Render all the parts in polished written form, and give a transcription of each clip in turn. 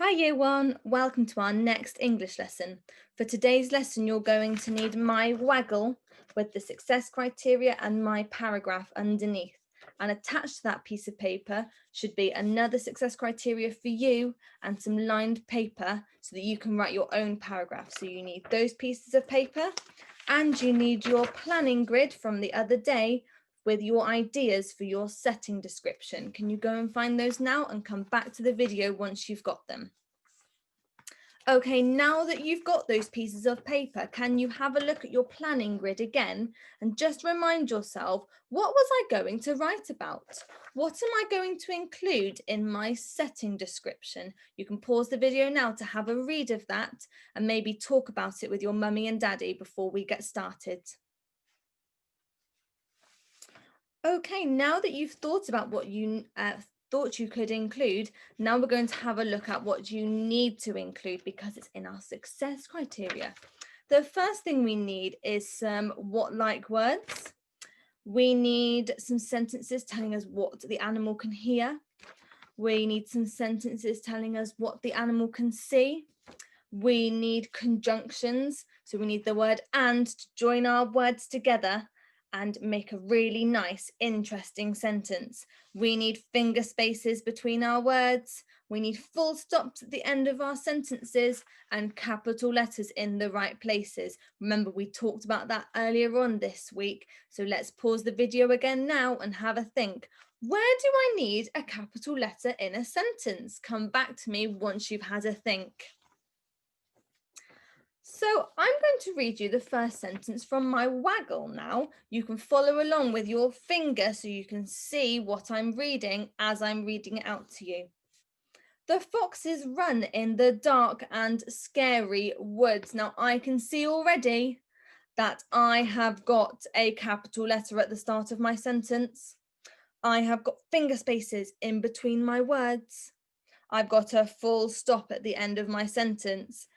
Hi Year 1, welcome to our next English lesson. For today's lesson you're going to need my waggle with the success criteria and my paragraph underneath. And attached to that piece of paper should be another success criteria for you and some lined paper so that you can write your own paragraph. So you need those pieces of paper and you need your planning grid from the other day with your ideas for your setting description. Can you go and find those now and come back to the video once you've got them? Okay, now that you've got those pieces of paper, can you have a look at your planning grid again and just remind yourself, what was I going to write about? What am I going to include in my setting description? You can pause the video now to have a read of that and maybe talk about it with your mummy and daddy before we get started. Okay, now that you've thought about what you thought you could include, now we're going to have a look at what you need to include because it's in our success criteria. The first thing we need is some what-like words. We need some sentences telling us what the animal can hear. We need some sentences telling us what the animal can see. We need conjunctions, so we need the word and to join our words together and make a really nice, interesting sentence. We need finger spaces between our words. We need full stops at the end of our sentences and capital letters in the right places. Remember, we talked about that earlier on this week. So let's pause the video again now and have a think. Where do I need a capital letter in a sentence? Come back to me once you've had a think. So I'm going to read you the first sentence from my waggle now. You can follow along with your finger so you can see what I'm reading as I'm reading it out to you. The foxes run in the dark and scary woods. Now I can see already that I have got a capital letter at the start of my sentence. I have got finger spaces in between my words. I've got a full stop at the end of my sentence.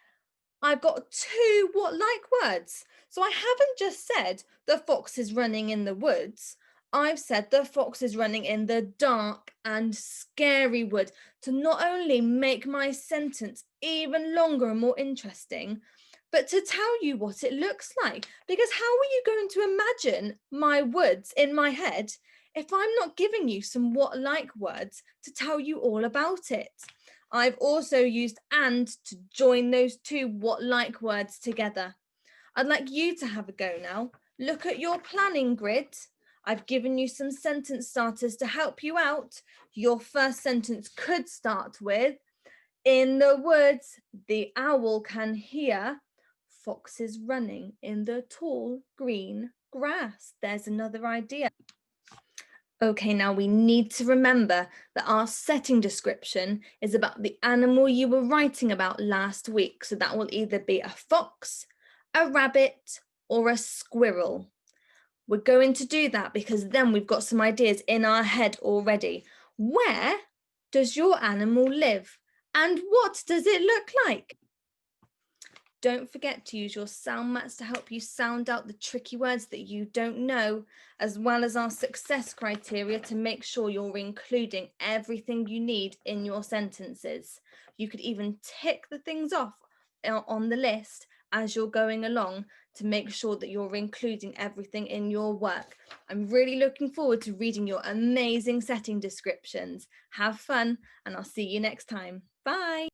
I've got two what-like words. So I haven't just said the fox is running in the woods. I've said the fox is running in the dark and scary wood to not only make my sentence even longer and more interesting, but to tell you what it looks like. Because how are you going to imagine my woods in my head if I'm not giving you some what-like words to tell you all about it? I've also used and to join those two what-like words together. I'd like you to have a go now. Look at your planning grid. I've given you some sentence starters to help you out. Your first sentence could start with, in the woods, the owl can hear foxes running in the tall green grass. There's another idea. Okay, now we need to remember that our setting description is about the animal you were writing about last week. So that will either be a fox, a rabbit, or a squirrel. We're going to do that because then we've got some ideas in our head already. Where does your animal live? And what does it look like? Don't forget to use your sound mats to help you sound out the tricky words that you don't know, as well as our success criteria to make sure you're including everything you need in your sentences. You could even tick the things off on the list as you're going along to make sure that you're including everything in your work. I'm really looking forward to reading your amazing setting descriptions. Have fun, and I'll see you next time. Bye.